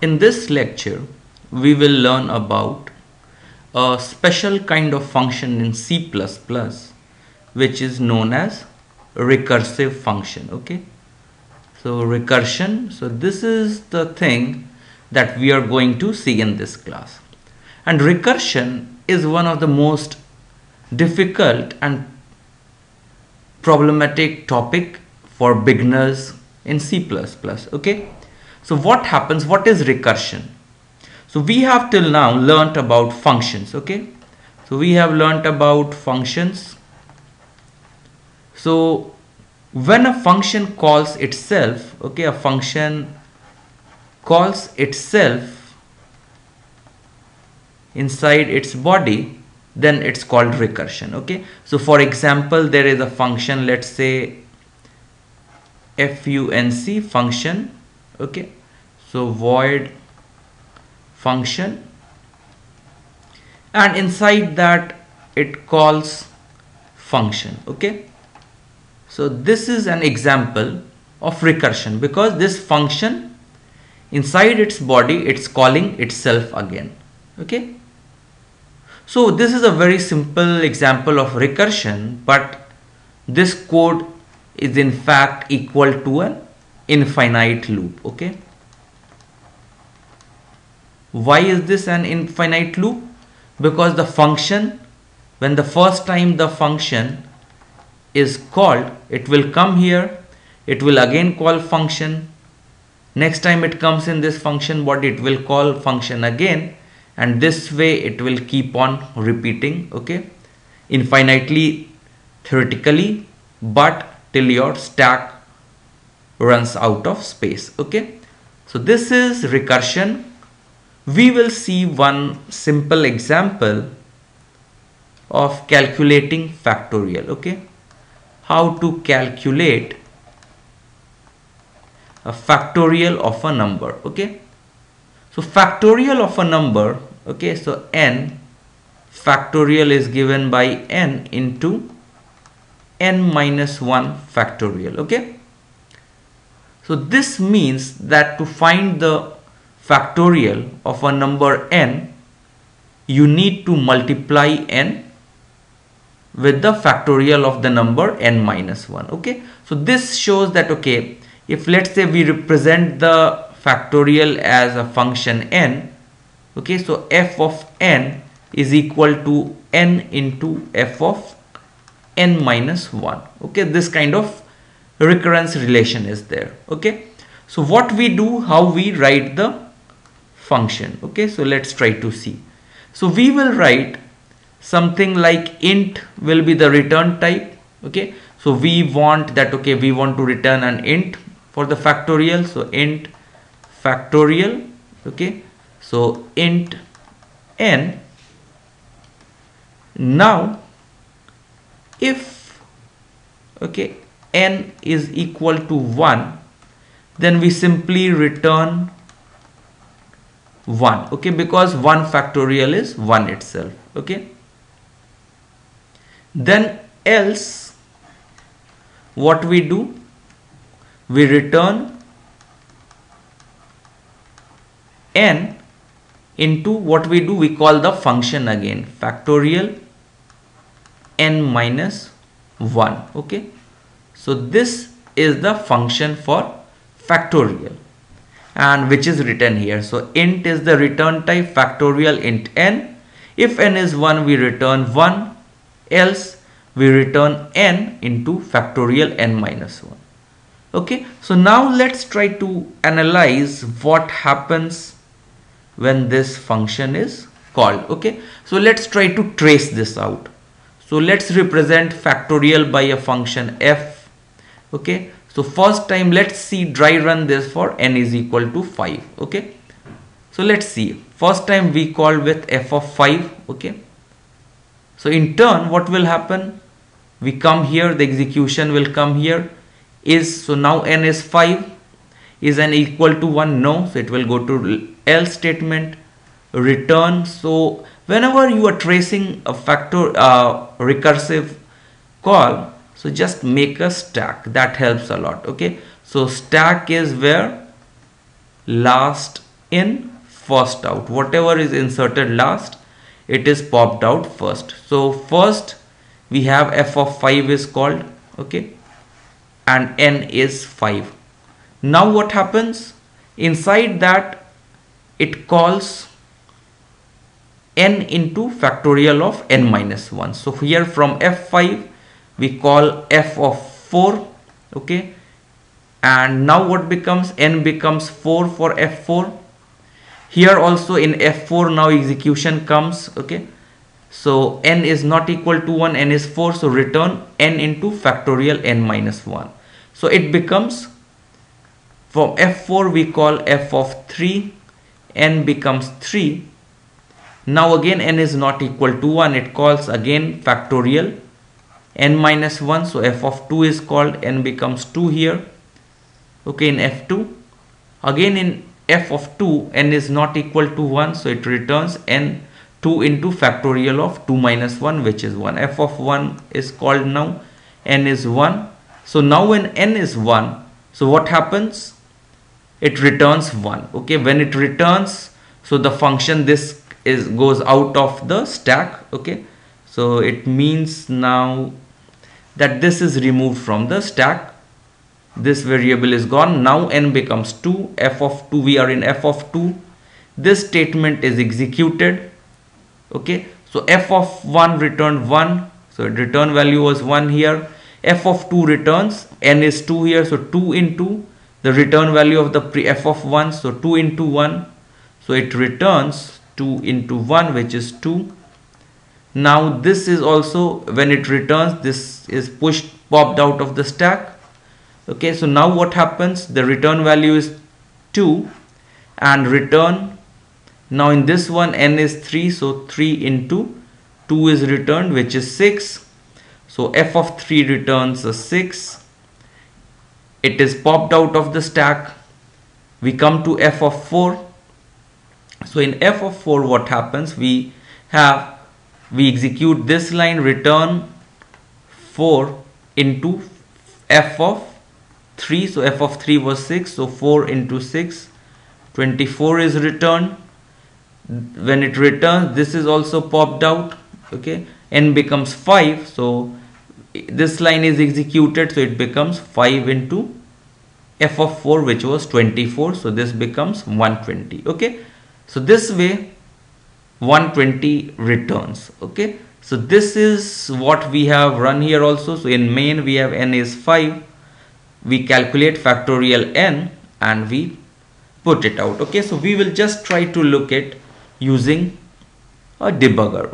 In this lecture, we will learn about a special kind of function in C++, which is known as recursive function. Okay, so recursion, so this is the thing that we are going to see in this class. And recursion is one of the most difficult and problematic topic for beginners in C++. Okay, so what happens? What is recursion? So we have till now learnt about functions. Okay, so we have learnt about functions. So when a function calls itself, okay, a function calls itself inside its body, then it's called recursion. Okay, so for example, there is a function, let's say func function. Okay, so void function, and inside that it calls function. Okay, so this is an example of recursion because this function inside its body, it's calling itself again. Okay, so this is a very simple example of recursion, but this code is in fact equal to an infinite loop. Okay, why is this an infinite loop? Because the function, when the first time the function is called, it will come here, it will again call function. Next time it comes in this function body, it will call function again, and this way it will keep on repeating. Okay, infinitely theoretically, but till your stack runs out of space. Okay, so this is recursion. We will see one simple example of calculating factorial. Okay, how to calculate a factorial of a number. Okay, so factorial of a number, okay, so n factorial is given by n into n minus 1 factorial. Okay, so this means that to find the factorial of a number n, you need to multiply n with the factorial of the number n minus 1. Okay, so this shows that, okay, if let's say we represent the factorial as a function n, okay, so f of n is equal to n into f of n minus 1. Okay, this kind of recurrence relation is there. Okay, so what we do, how we write the function. Okay, so let's try to see. So we will write something like int will be the return type. Okay, so we want that, okay, we want to return an int for the factorial, so int factorial. Okay, so int n. Now if, okay, n is equal to 1, then we simply return 1. Okay, because 1 factorial is 1 itself. Okay, then else what we do, we return n into what we do, we call the function again, factorial n minus 1. Okay, so this is the function for factorial, and which is written here. So int is the return type, factorial int n. If n is 1, we return 1, else we return n into factorial n minus 1. Okay, so now let's try to analyze what happens when this function is called. Okay, so let's try to trace this out. So let's represent factorial by a function f. Okay, so first time let's see, dry run this for n is equal to 5. Okay, so let's see, first time we call with f of 5. Okay, so in turn what will happen, we come here, the execution will come here, is, so now n is 5, is n equal to 1? No, so it will go to else statement, return. So whenever you are tracing a recursive call, so just make a stack, that helps a lot. Okay, so stack is where last in, first out. Whatever is inserted last, it is popped out first. So first we have f of 5 is called, okay, and n is 5. Now what happens? Inside that it calls n into factorial of n minus 1. So here from f5 we call f of 4, okay, and now what becomes? N becomes 4 for f4. Here also in f4 now execution comes, okay, so n is not equal to 1, n is 4, so return n into factorial n minus 1. So it becomes, from f4 we call f of 3, n becomes 3. Now again n is not equal to 1, it calls again factorial n minus 1, so f of 2 is called, n becomes 2 here, okay, in f2. Again in f of 2, n is not equal to 1, so it returns n 2 into factorial of 2 minus 1, which is 1. F of 1 is called now, n is 1. So now when n is 1, so what happens? It returns 1, okay. When it returns, so the function this is goes out of the stack, okay. So it means now that this is removed from the stack, this variable is gone. Now n becomes 2, f of 2, we are in f of 2, this statement is executed, okay. So f of 1 returned 1, so return value was 1 here. F of 2 returns, n is 2 here, so 2 into the return value of the f of 1, so 2 into 1, so it returns 2 into 1, which is 2. Now this is also, when it returns, this is popped out of the stack, okay. So now what happens? The return value is 2 and return, now in this one n is 3, so 3 into 2 is returned, which is 6. So f of 3 returns a 6. It is popped out of the stack. We come to f of 4. So in f of 4 what happens? We execute this line, return 4 into f of 3. So f of 3 was 6, so 4 into 6, 24 is returned. When it returns, this is also popped out, okay. N becomes 5, so this line is executed, so it becomes 5 into f of 4, which was 24, so this becomes 120, okay. So this way 120 returns, okay. So this is what we have run here also. So in main we have n is 5, we calculate factorial n and we put it out, okay. So we will just try to look at using a debugger.